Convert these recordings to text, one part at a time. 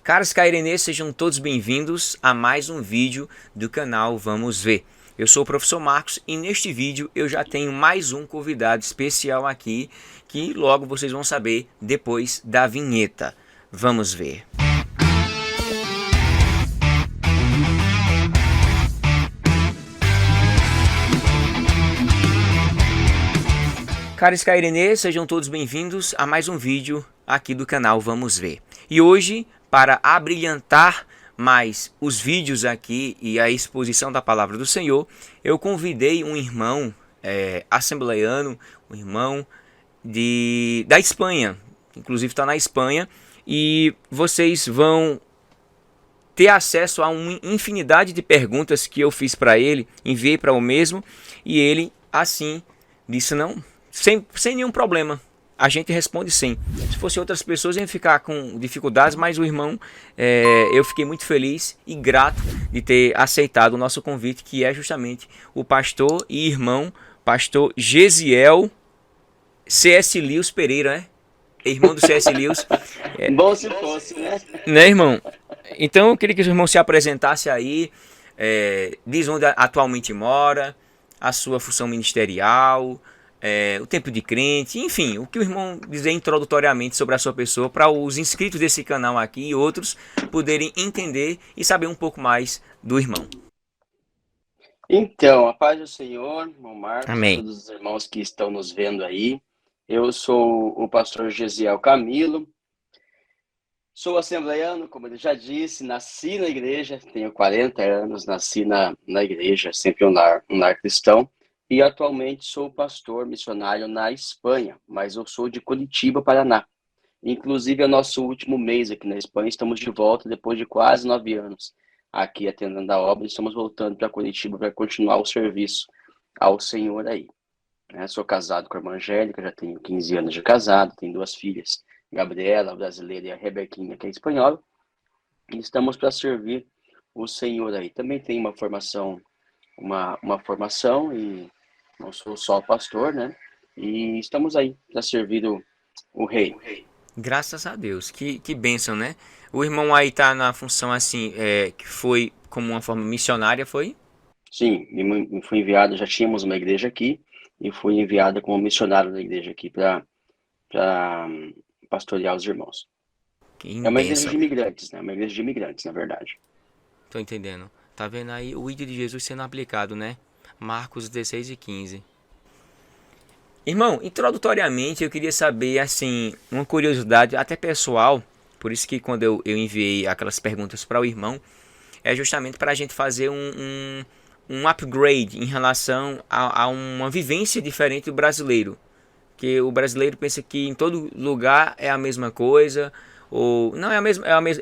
Caros cairenês, sejam todos bem-vindos a mais um vídeo do canal Vamos Ver. Eu sou o professor Marcos e neste vídeo eu já tenho mais um convidado especial aqui que logo vocês vão saber depois da vinheta. Vamos ver. Caros cairenês, sejam todos bem-vindos a mais um vídeo aqui do canal Vamos Ver. E hoje, para abrilhantar mais os vídeos aqui e a exposição da palavra do Senhor, eu convidei um irmão assembleiano, um irmão da Espanha, inclusive está na Espanha, e vocês vão ter acesso a uma infinidade de perguntas que eu fiz para ele, enviei para o mesmo, e ele assim disse não. Sem nenhum problema, a gente responde sim. Se fosse outras pessoas, iam ficar com dificuldades, mas o irmão, eu fiquei muito feliz e grato de ter aceitado o nosso convite, que é justamente o pastor e irmão, pastor Gesiel C.S. Lewis Pereira, né? Irmão do C.S. Lewis. Bom se fosse, né? Né, irmão? Então eu queria que o irmão se apresentasse aí, diz onde atualmente mora, a sua função ministerial, o tempo de crente, enfim, o que o irmão dizer introdutoriamente sobre a sua pessoa, para os inscritos desse canal aqui e outros poderem entender e saber um pouco mais do irmão. Então, a paz do Senhor, irmão Marcos, Amém. todos os irmãos que estão nos vendo aí. Eu sou o pastor Gesiel Camilo, sou assembleiano, como ele já disse, nasci na igreja, tenho 40 anos, nasci na igreja, sempre um lar cristão. E atualmente sou pastor missionário na Espanha, mas eu sou de Curitiba, Paraná. Inclusive, é o nosso último mês aqui na Espanha, estamos de volta depois de quase 9 anos aqui atendendo a obra. Estamos voltando para Curitiba para continuar o serviço ao Senhor aí. Sou casado com a irmã Angélica, já tenho 15 anos de casado, tenho 2 filhas, Gabriela, a brasileira, e a Rebequinha, que é espanhola. E estamos para servir o Senhor aí. Também tenho uma formação e não sou só pastor, né? E estamos aí para servir o rei. Graças a Deus, que bênção, né? O irmão aí tá na função assim, que foi como uma forma missionária, foi? Sim, me fui enviado, já tínhamos uma igreja aqui, e fui enviado como missionário da igreja aqui para pastorear os irmãos. Que É uma igreja bênção. de imigrantes, né? Uma igreja de imigrantes, na verdade. Tô entendendo. Tá vendo aí o ID de Jesus sendo aplicado, né? Marcos 16 e 15. Irmão, introdutoriamente eu queria saber, assim, uma curiosidade até pessoal, por isso que quando eu enviei aquelas perguntas para o irmão, é justamente para a gente fazer um upgrade em relação a uma vivência diferente do brasileiro. Que o brasileiro pensa que em todo lugar é a mesma coisa, ou não é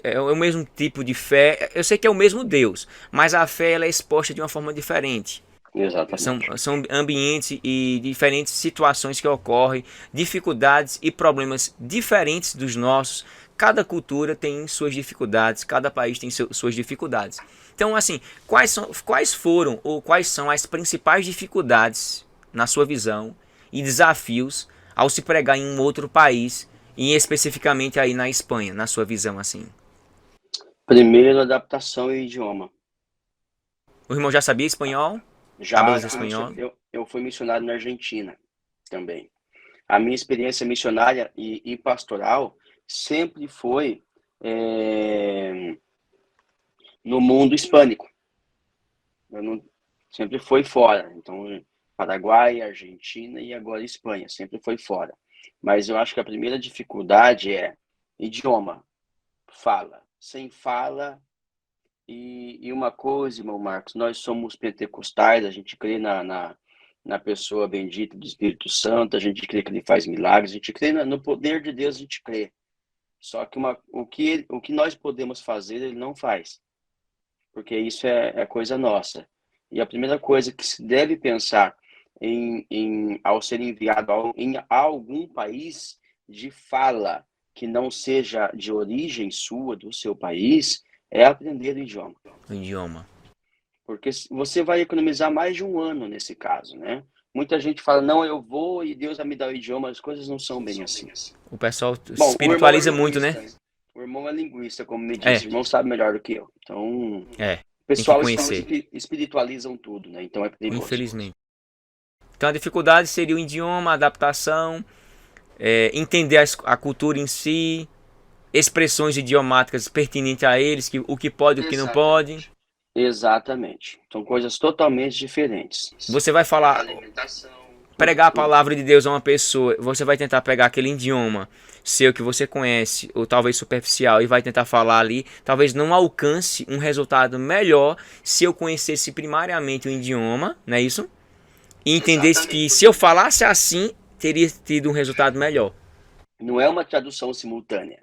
é o mesmo tipo de fé. Eu sei que é o mesmo Deus, mas a fé ela é exposta de uma forma diferente. Exatamente. São ambientes e diferentes situações que ocorrem, dificuldades e problemas diferentes dos nossos. Cada cultura tem suas dificuldades, cada país tem suas dificuldades. Então, assim, quais foram ou quais são as principais dificuldades, na sua visão, e desafios ao se pregar em um outro país, e especificamente aí na Espanha, na sua visão, assim? Primeiro, adaptação e idioma. O irmão já sabia espanhol? Já Hablas espanhol? eu fui missionário na Argentina também. A minha experiência missionária e pastoral sempre foi no mundo hispânico. Sempre foi fora. Então, Paraguai, Argentina e agora Espanha. Sempre foi fora. Mas eu acho que a primeira dificuldade é idioma. Fala. Sem fala. E uma coisa, irmão Marcos, nós somos pentecostais, a gente crê na pessoa bendita do Espírito Santo, a gente crê que ele faz milagres, a gente crê no poder de Deus, a gente crê. Só que o que nós podemos fazer, ele não faz, porque isso é coisa nossa. E a primeira coisa que se deve pensar ao ser enviado a algum país de fala que não seja de origem sua, do seu país, é aprender o idioma. O idioma. Porque você vai economizar mais de um ano nesse caso, né? Muita gente fala, não, eu vou e Deus vai me dar o idioma, as coisas não são bem assim. O pessoal Bom, o irmão é espiritualiza muito, linguista, né? né? O irmão é linguista, como me disse. É, O irmão sabe melhor do que eu. Então, o tem que pessoal conhecer, espiritualizam tudo, né? Então é perigoso. infelizmente. Então a dificuldade seria o idioma, a adaptação, entender a cultura em si, expressões idiomáticas pertinentes a eles, o que pode e o que não pode. Exatamente. Exatamente. São coisas totalmente diferentes. Você vai falar, Alimentação, tudo, pregar a tudo. palavra de Deus a uma pessoa, você vai tentar pegar aquele idioma seu que você conhece, ou talvez superficial, e vai tentar falar ali, talvez não alcance um resultado melhor se eu conhecesse primariamente o idioma, não é isso? E entendesse que Exatamente. se eu falasse assim, teria tido um resultado melhor. Não é uma tradução simultânea,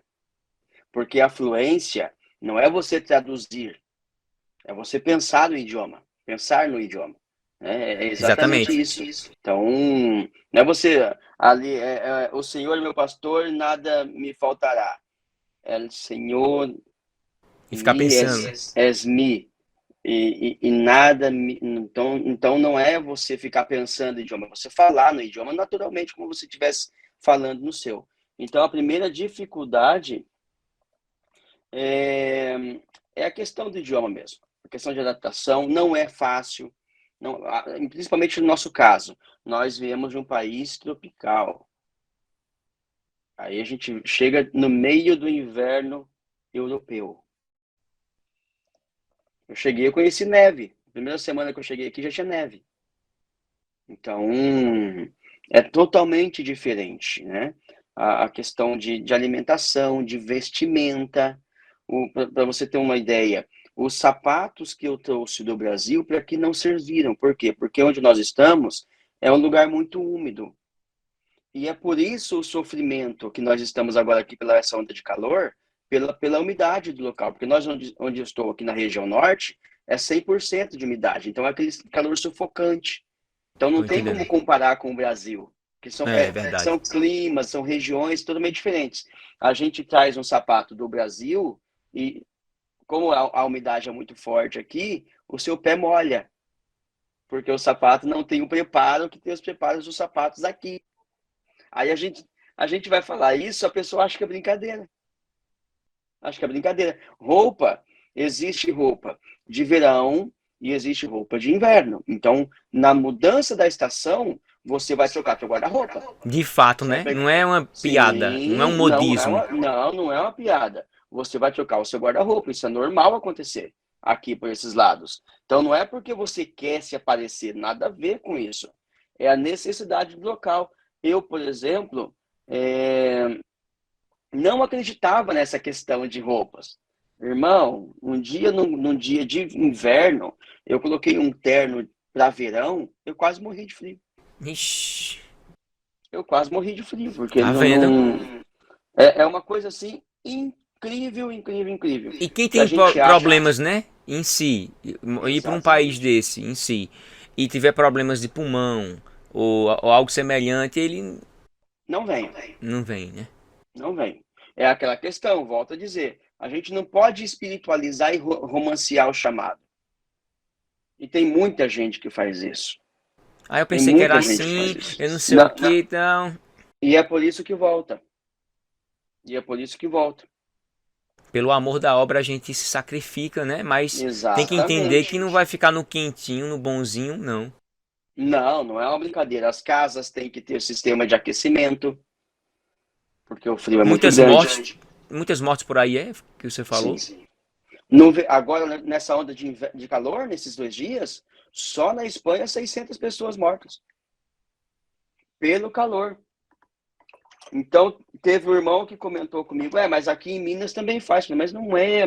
porque a fluência não é você traduzir, é você pensar no idioma, pensar no idioma. É exatamente Exatamente. isso. Então, não é você ali, o Senhor é meu pastor, nada me faltará. É o Senhor E ficar mi pensando. es mi. E nada. Então não é você ficar pensando no idioma, é você falar no idioma naturalmente, como você estivesse falando no seu. Então a primeira dificuldade é a questão do idioma mesmo. A questão de adaptação não é fácil, não, principalmente no nosso caso. Nós viemos de um país tropical. Aí a gente chega no meio do inverno europeu. Eu cheguei, eu conheci neve. A primeira semana que eu cheguei aqui já tinha neve. Então, é totalmente diferente, né? A questão de alimentação, de vestimenta. Para você ter uma ideia, os sapatos que eu trouxe do Brasil para aqui não serviram. Por quê? Porque onde nós estamos é um lugar muito úmido. E é por isso o sofrimento que nós estamos agora aqui pela essa onda de calor, pela umidade do local. Porque nós, onde eu estou aqui na região norte, é 100% de umidade. Então é aquele calor sufocante. Então não Tô tem como entendendo. comparar com o Brasil, que É verdade. são climas, são regiões totalmente diferentes. A gente traz um sapato do Brasil e, como a umidade é muito forte aqui, o seu pé molha, porque o sapato não tem o preparo que tem os preparos dos sapatos aqui. Aí a gente vai falar isso, a pessoa acha que é brincadeira. Acho que é brincadeira. Roupa, existe roupa de verão e existe roupa de inverno. Então, na mudança da estação, você vai trocar teu guarda-roupa. De fato, Você vai né? pegar... Não é uma piada, não é um Sim, modismo. não é uma piada. Você vai trocar o seu guarda-roupa. Isso é normal acontecer aqui por esses lados. Então, não é porque você quer se aparecer, nada a ver com isso. É a necessidade do local. Eu, por exemplo, não acreditava nessa questão de roupas. Irmão, num dia de inverno, eu coloquei um terno para verão, eu quase morri de frio. Ixi, Eu quase morri de frio, porque tá vendo? é uma coisa assim incrível, incrível, incrível. E quem Que a tem gente acha. problemas, né? Em si, ir para um país Exatamente. desse, em si, e tiver problemas de pulmão ou algo semelhante, ele Não vem, não vem, né? não vem. É aquela questão, volto a dizer. A gente não pode espiritualizar e romancear o chamado. E tem muita gente que faz isso. Aí eu Tem pensei que era muita gente que faz assim, isso. eu não sei o Não, que, então. e é por isso que volta. E é por isso que volta. Pelo amor da obra a gente se sacrifica, né? Mas tem que entender que não Exatamente. vai ficar no quentinho, no bonzinho, não. Não, não é uma brincadeira. As casas têm que ter sistema de aquecimento, porque o frio é muito Muitas mortes, grande. muitas mortes por aí é que você Sim. falou. Agora, né, nessa onda de calor, nesses 2 dias, só na Espanha 600 pessoas mortas pelo calor. Então, teve um irmão que comentou comigo, mas aqui em Minas também faz, mas não é,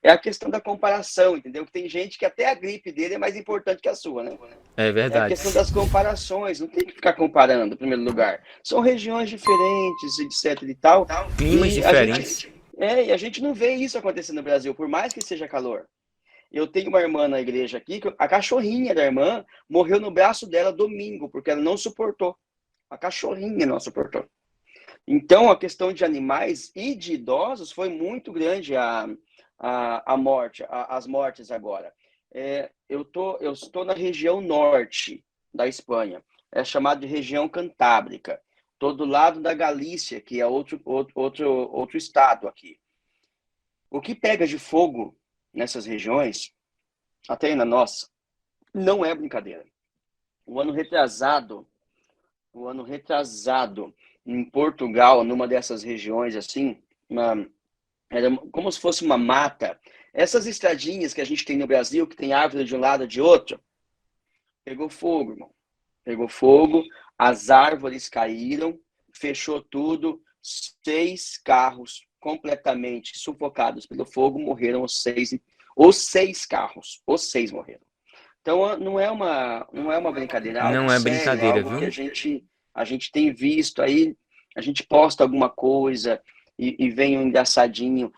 é a questão da comparação, entendeu? Que tem gente que até a gripe dele é mais importante que a sua, né? É É a verdade. questão das comparações, não tem que ficar comparando, em primeiro lugar. São regiões diferentes, etc e tal, Climas e a diferentes. gente, e a gente não vê isso acontecer no Brasil, por mais que seja calor. Eu tenho uma irmã na igreja aqui, que a cachorrinha da irmã morreu no braço dela domingo, porque ela não suportou. A cachorrinha não suportou. Então, a questão de animais e de idosos foi muito grande a morte, as mortes agora. Eu estou na região norte da Espanha, é chamado de região cantábrica. Estou do lado da Galícia, que é outro estado aqui. O que pega de fogo nessas regiões, até na nossa, não é brincadeira. O ano retrasado, em Portugal, numa dessas regiões assim, era como se fosse uma mata. Essas estradinhas que a gente tem no Brasil, que tem árvore de um lado e de outro, pegou fogo, irmão. Pegou fogo, as árvores caíram, fechou tudo, 6 carros completamente sufocados pelo fogo, morreram os seis carros, os 6 morreram. Então não é uma brincadeira, é algo Não é sério, brincadeira, algo que viu? a gente tem visto aí, a gente posta alguma coisa e vem um engraçadinho.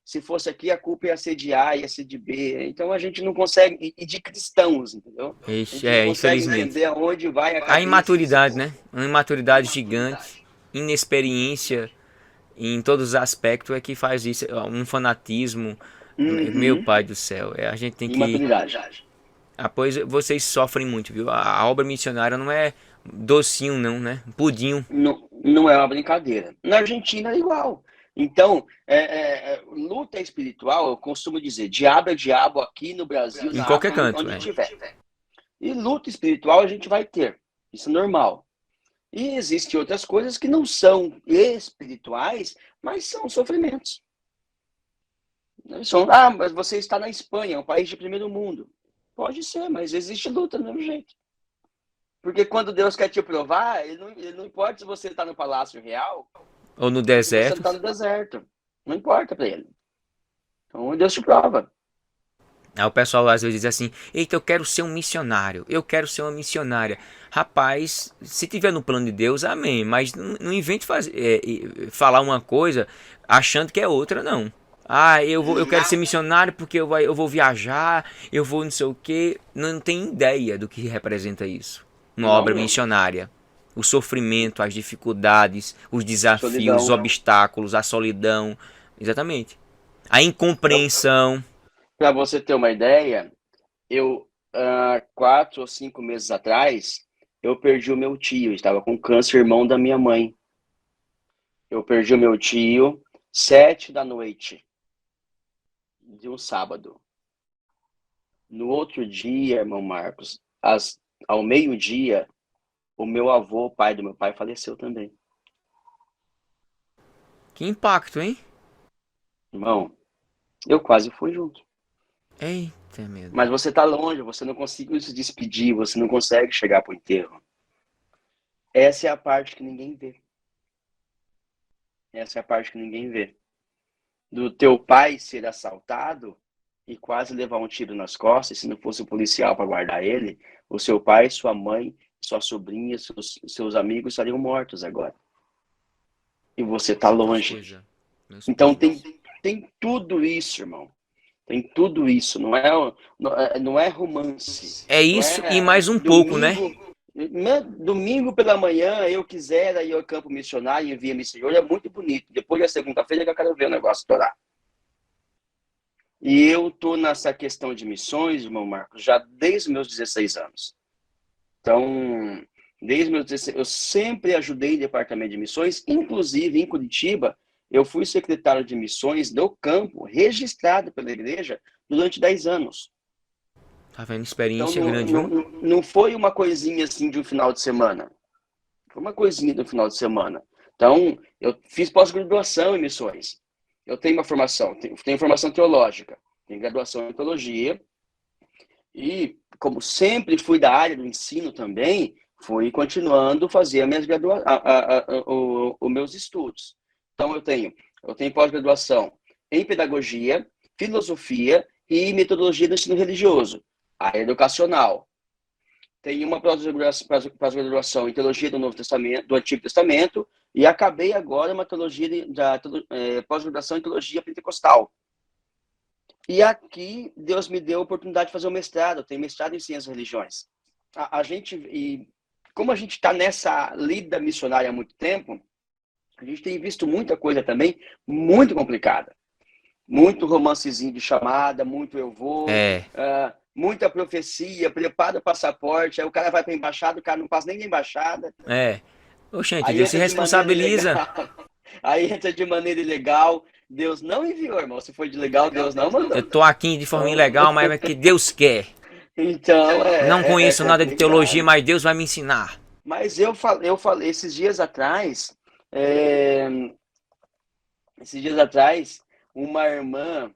Se fosse aqui a culpa ia ser de A, ia ser de B. Então a gente não consegue, e de cristãos, entendeu? A Ixi, gente não é, consegue infelizmente. entender aonde vai a A cabeça desse imaturidade, povo. né? Uma imaturidade gigante, inexperiência em todos os aspectos é que faz isso, um fanatismo. Meu Uhum. pai do céu, a gente tem que. Imaturidade. Pois vocês sofrem muito, viu? A obra missionária não é docinho, não, né? Pudinho. Não é uma brincadeira. Na Argentina é igual. Então, luta espiritual, eu costumo dizer, diabo é diabo aqui no Brasil, Em na qualquer África, canto, onde é. tiver. E luta espiritual a gente vai ter. Isso é normal. E existem outras coisas que não são espirituais, mas são sofrimentos. Mas você está na Espanha, um país de primeiro mundo. Pode ser, mas existe luta do mesmo jeito. Porque quando Deus quer te provar, ele não importa se você está no Palácio Real Ou no ou se você deserto. está no deserto. Não importa para ele. Então Deus te prova. Aí o pessoal às vezes diz assim: eita, eu quero ser um missionário, eu quero ser uma missionária. Rapaz, se tiver no plano de Deus, amém. Mas não invente falar uma coisa achando que é outra, não. Eu quero ser missionário porque eu vou viajar, eu vou não sei o que. Não tem ideia do que representa isso. Uma Não obra mesmo. missionária. O sofrimento, as dificuldades, os desafios, os Solidão. obstáculos, a solidão. Exatamente. A incompreensão. Para você ter uma ideia, eu, 4 ou 5 meses atrás, eu perdi o meu tio. Estava com câncer, irmão da minha mãe. Eu perdi o meu tio 7 da noite de um sábado. No outro dia, irmão Marcos, ao meio-dia, o meu avô, o pai do meu pai, faleceu também. Que impacto, hein? Irmão, eu quase fui junto. Eita, meu Mas Deus. você está longe, você não conseguiu se despedir, você não consegue chegar para o enterro. Essa é a parte que ninguém vê. Essa é a parte que ninguém vê. Do teu pai ser assaltado e quase levar um tiro nas costas, se não fosse o policial para guardar ele, o seu pai, sua mãe, sua sobrinha, seus amigos estariam mortos agora. E você está Meus longe. pêsames. Meus Então pêsames. tem tudo isso, irmão. Tem tudo isso. Não é romance. É Não isso e é mais um pouco, né? domingo pela manhã, eu quiser ir ao campo missionário e envia-me Senhor, é muito bonito. Depois da segunda-feira que eu quero ver o negócio estourar. E eu tô nessa questão de missões, irmão Marcos, já desde os meus 16 anos. Então, desde meus 16, eu sempre ajudei o departamento de missões, inclusive em Curitiba, eu fui secretário de missões do campo, registrado pela igreja, durante 10 anos. Tá vendo? Então, Experiência não, grande, não, viu? não foi uma coisinha assim de um final de semana. Foi uma coisinha do final de semana. Então, eu fiz pós-graduação em missões. Eu tenho uma formação, tenho formação teológica, tenho graduação em teologia, e como sempre fui da área do ensino também, fui continuando a fazer os meus estudos. Então, eu tenho pós-graduação em pedagogia, filosofia e metodologia do ensino religioso, área educacional. Tenho uma pós-graduação em teologia do Novo Testamento, do Antigo Testamento, e acabei agora uma pós-graduação em teologia pentecostal. E aqui Deus me deu a oportunidade de fazer um mestrado. Eu tenho mestrado em ciências e religiões. Como a gente está nessa lida missionária há muito tempo, a gente tem visto muita coisa também muito complicada. Muito romancezinho de chamada, muito eu vou, É, muita profecia, prepara o passaporte, aí o cara vai para a embaixada, o cara não passa nem na embaixada, é. Oxente, aí Deus se entra de maneira ilegal, responsabiliza. aí entra de maneira ilegal, Deus não enviou, irmão. Se foi de legal, Deus não mandou. Eu tô aqui de forma ilegal, mas é que Deus quer. Então Não é conheço nada de teologia, complicado. mas Deus vai me ensinar. Mas eu falei esses dias atrás, uma irmã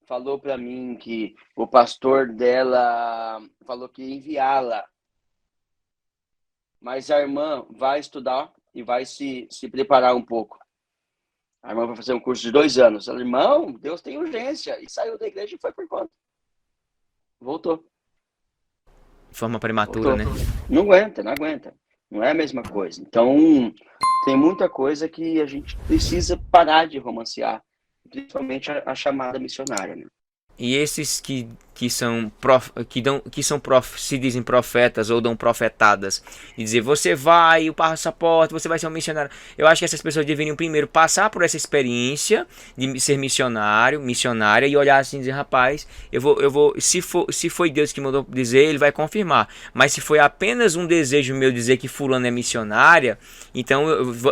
falou para mim que o pastor dela falou que ia enviá-la, mas a irmã vai estudar e vai se preparar um pouco. A irmã vai fazer um curso de 2 anos. Ela, irmão, Deus tem urgência. E saiu da igreja e foi por conta. Voltou. De forma prematura, né? Não aguenta, não aguenta. Não é a mesma coisa. Então, tem muita coisa que a gente precisa parar de romancear. Principalmente a chamada missionária, né? E esses que são se dizem profetas ou dão profetadas e dizer você vai, o passaporte, você vai ser um missionário. Eu acho que essas pessoas deveriam primeiro passar por essa experiência de ser missionária e olhar assim e dizer, rapaz, eu vou, se foi Deus que mandou dizer, ele vai confirmar. Mas se foi apenas um desejo meu dizer que fulano é missionária, então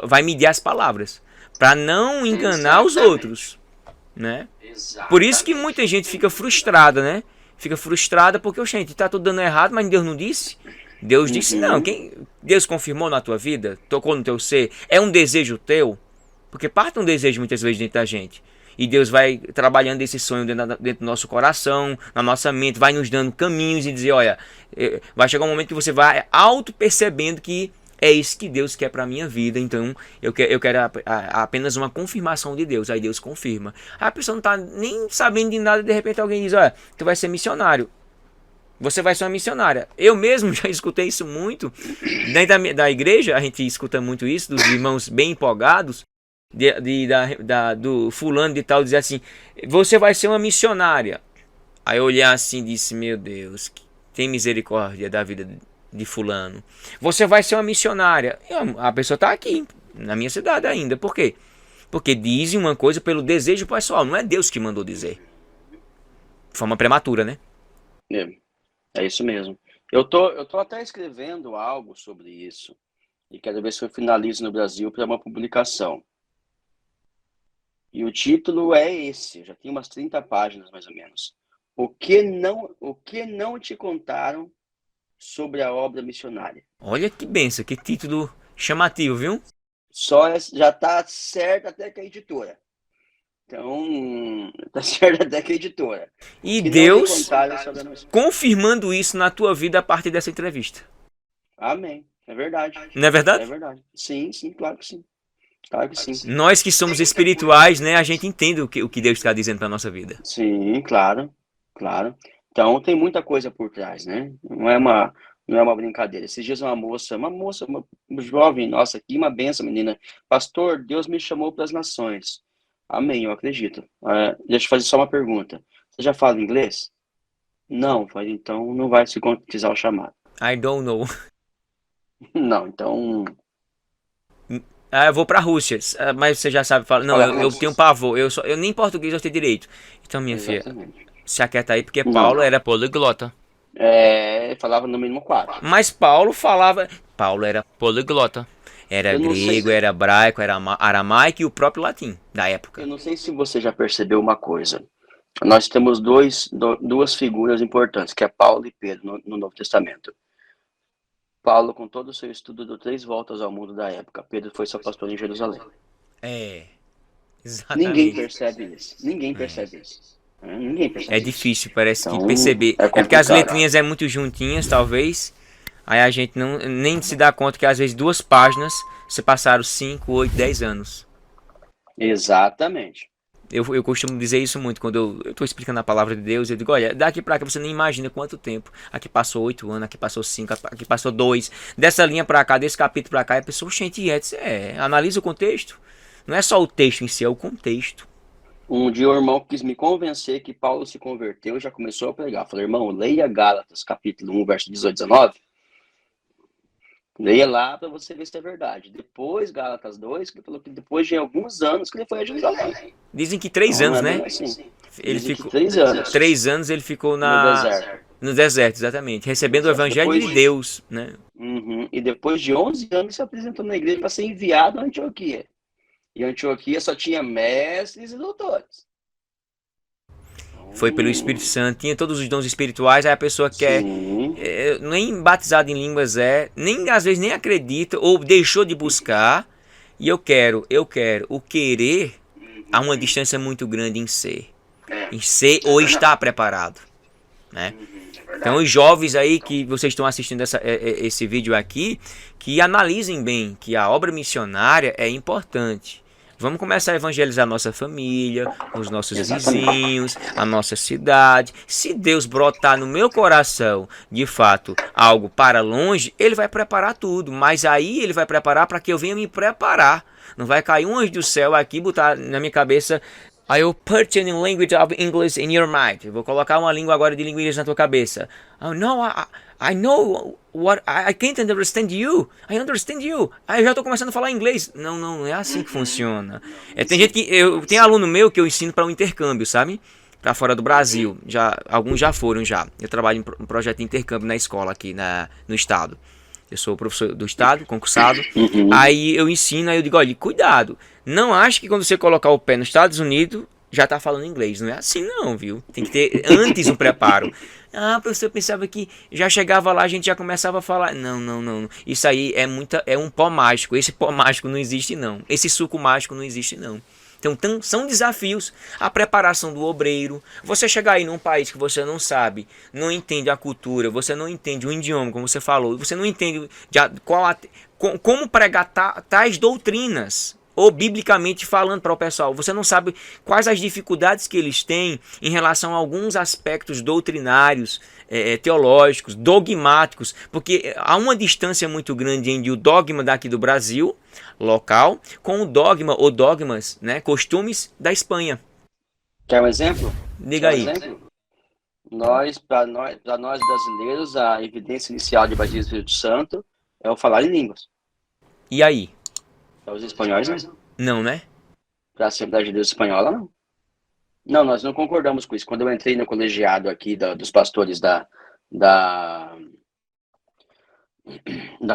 vai medir as palavras para não enganar os outros, né? Por isso que muita gente fica frustrada, né? Fica frustrada porque, gente, tá tudo dando errado, mas Deus não disse. Deus disse não. Deus confirmou na tua vida? Tocou no teu ser? É um desejo teu? Porque parte um desejo muitas vezes dentro da gente. E Deus vai trabalhando esse sonho dentro do nosso coração, na nossa mente, vai nos dando caminhos e dizer, olha, vai chegar um momento que você vai auto-percebendo que é isso que Deus quer para minha vida, então eu quero apenas uma confirmação de Deus. Aí Deus confirma. Aí a pessoa não está nem sabendo de nada, de repente alguém diz, olha, tu vai ser missionário. Você vai ser uma missionária. Eu mesmo já escutei isso muito. Dentro da igreja, a gente escuta muito isso, dos irmãos bem empolgados, do fulano de tal, dizer assim, você vai ser uma missionária. Aí eu olhar assim e disse, meu Deus, tem misericórdia da vida de fulano. Você vai ser uma missionária. A pessoa está aqui, na minha cidade ainda. Por quê? Porque dizem uma coisa pelo desejo pessoal. Não é Deus que mandou dizer. De forma prematura, né? É isso mesmo. Eu tô até escrevendo algo sobre isso. E quero ver se eu finalizo no Brasil para uma publicação. E o título é esse. Já tem umas 30 páginas, mais ou menos. O que não te contaram sobre a obra missionária. Olha que benção, que título chamativo, viu? Já está certo até que a editora. Então, está certo até que a editora. E Deus confirmando isso na tua vida a partir dessa entrevista. Amém. É verdade. Não é verdade? É verdade. Sim, claro que sim. Claro que sim. Nós que somos espirituais, né, a gente entende o que Deus está dizendo para nossa vida. Sim, claro. Então tem muita coisa por trás, né? Não é uma brincadeira. Esses dias uma jovem, nossa, que uma benção, menina. Pastor, Deus me chamou para as nações. Amém, eu acredito. Deixa eu fazer só uma pergunta. Você já fala inglês? Não, então não vai se concretizar o chamado. I don't know. Não, então... eu vou pra Rússia, mas você já sabe falar. Não, eu tenho pavor, eu nem português eu tenho direito. Então, minha filha, se aquieta aí, porque Paulo era poliglota. Falava no mínimo 4. Mas Paulo era poliglota. Era grego, era hebraico, era aramaico e o próprio latim da época. Eu não sei se você já percebeu uma coisa. Nós temos duas figuras importantes, que é Paulo e Pedro no Novo Testamento. Paulo, com todo o seu estudo, deu 3 voltas ao mundo da época. Pedro foi seu pastor em Jerusalém. Exatamente. Ninguém percebe isso. Ninguém percebe isso. É difícil, parece que perceber. É porque as letrinhas é muito juntinhas, talvez. Aí a gente nem se dá conta que às vezes 2 páginas se passaram 5, 8, 10 anos. Exatamente. Eu costumo dizer isso muito quando eu estou explicando a palavra de Deus. Eu digo, olha, daqui pra cá você nem imagina quanto tempo. Aqui passou 8 anos, aqui passou 5, aqui passou 2. Dessa linha pra cá, desse capítulo pra cá, a pessoa, gente, analisa o contexto. Não é só o texto em si, é o contexto. Um dia o irmão quis me convencer que Paulo se converteu e já começou a pregar. Eu falei, irmão, leia Gálatas, capítulo 1, verso 18 e 19. Leia lá para você ver se é verdade. Depois, Gálatas 2, que ele falou que depois de alguns anos que ele foi a Jerusalém. Dizem que 3 anos, né? Assim. Ele ficou 3 anos. 3 anos ele ficou no deserto, exatamente. Recebendo o evangelho de Deus, né? E depois de 11 anos se apresentou na igreja para ser enviado a Antioquia. E Antioquia só tinha mestres e doutores. Foi pelo Espírito Santo, tinha todos os dons espirituais, aí a pessoa quer, Sim. nem batizado em línguas nem às vezes nem acredita, ou deixou de buscar, e o querer, há uma distância muito grande em ser ou estar preparado, né? Então os jovens aí que vocês estão assistindo esse vídeo aqui, que analisem bem que a obra missionária é importante. Vamos começar a evangelizar a nossa família, os nossos vizinhos, a nossa cidade. Se Deus brotar no meu coração, de fato, algo para longe, Ele vai preparar tudo. Mas aí Ele vai preparar para que eu venha me preparar. Não vai cair um anjo do céu aqui e botar na minha cabeça: I will put a language of English in your mind. Eu vou colocar uma língua agora de língua inglesa na tua cabeça. Oh no, I know what I can't understand you. I understand you. Aí eu já estou começando a falar inglês. Não é assim que funciona. Tem gente que eu tenho aluno meu que eu ensino para um intercâmbio, sabe? Para fora do Brasil. Alguns já foram já. Eu trabalho em um projeto de intercâmbio na escola aqui no estado. Eu sou professor do estado, concursado. Aí eu ensino, aí eu digo, olha, cuidado. Não ache que quando você colocar o pé nos Estados Unidos, já tá falando inglês. Não é assim não, viu? Tem que ter antes um preparo. Ah, professor, eu pensava que já chegava lá, a gente já começava a falar. Não. Isso aí é um pó mágico. Esse pó mágico não existe não. Esse suco mágico não existe não. Então são desafios. A preparação do obreiro. Você chegar aí num país que você não sabe, não entende a cultura, você não entende o idioma, como você falou, você não entende como pregar tais doutrinas, ou biblicamente falando para o pessoal, você não sabe quais as dificuldades que eles têm em relação a alguns aspectos doutrinários, teológicos, dogmáticos, porque há uma distância muito grande entre o dogma daqui do Brasil, local, com o dogma ou dogmas, né, costumes da Espanha. Quer um exemplo? Diga aí. Para nós brasileiros, a evidência inicial de batismo do Espírito Santo é o falar em línguas. E aí? Para os espanhóis, não. Não, né? Para a Assembleia de Deus Espanhola, não. Não, nós não concordamos com isso. Quando eu entrei no colegiado aqui dos pastores da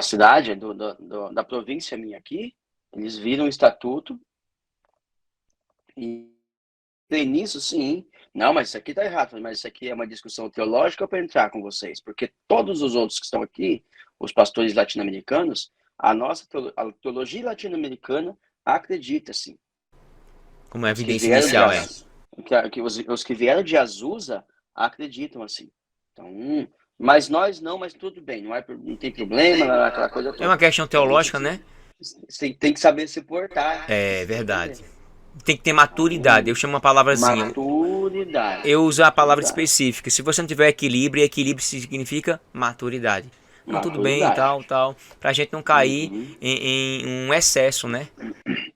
cidade, da província minha aqui, eles viram o estatuto e nisso, sim. Não, mas isso aqui tá errado. Mas isso aqui é uma discussão teológica para entrar com vocês. Porque todos os outros que estão aqui, os pastores latino-americanos, a teologia latino-americana acredita, sim. Como a evidência inicial é. Os que vieram de Azusa acreditam assim. Então, mas nós não, mas tudo bem, não tem problema, aquela coisa toda. É uma questão teológica, né? Você tem que saber se portar. É verdade. Tem que ter maturidade. Eu chamo uma palavrazinha. Maturidade. Eu uso a palavra específica. Se você não tiver equilíbrio, equilíbrio significa maturidade. Não, tudo bem, tal. Pra gente não cair em um excesso, né?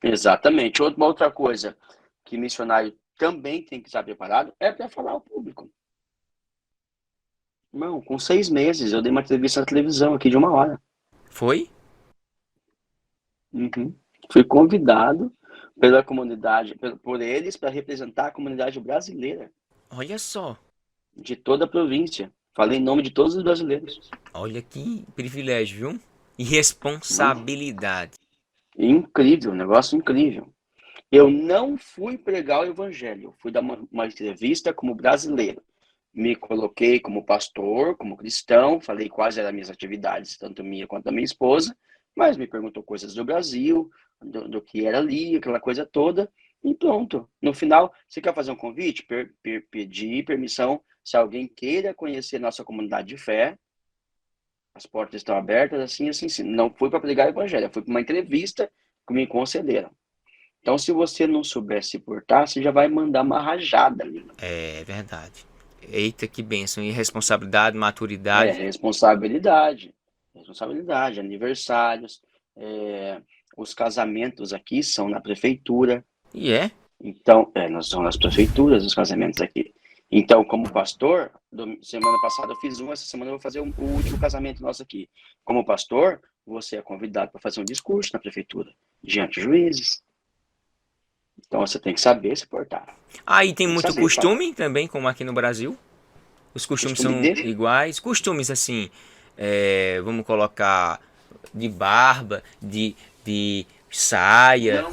Exatamente. Uma outra coisa que missionário também tem que estar preparado é para falar ao público. Não, com 6 meses eu dei uma entrevista na televisão aqui de 1 hora. Foi? Fui convidado pela comunidade, por eles, para representar a comunidade brasileira. Olha só. De toda a província. Falei em nome de todos os brasileiros. Olha que privilégio, viu? E responsabilidade. Incrível, negócio incrível. Eu não fui pregar o evangelho, eu fui dar uma entrevista como brasileiro. Me coloquei como pastor, como cristão, falei quais eram as minhas atividades, tanto minha quanto da minha esposa, mas me perguntou coisas do Brasil, do que era ali, aquela coisa toda, e pronto. No final, você quer fazer um convite? Pedir permissão, se alguém queira conhecer nossa comunidade de fé, as portas estão abertas, assim. Não fui para pregar o evangelho, fui para uma entrevista que me concederam. Então, se você não souber se portar, você já vai mandar uma rajada ali. É verdade. Eita, que bênção. E responsabilidade, maturidade. Responsabilidade, aniversários. Os casamentos aqui são na prefeitura. E é? Então, nós somos nas prefeituras os casamentos aqui. Então, como pastor, semana passada eu fiz essa semana eu vou fazer o último casamento nosso aqui. Como pastor, você é convidado para fazer um discurso na prefeitura, diante de juízes. Então, você tem que saber se portar. Aí tem muito costume também, como aqui no Brasil. Os costumes são iguais. Costumes assim, vamos colocar de barba, de saia,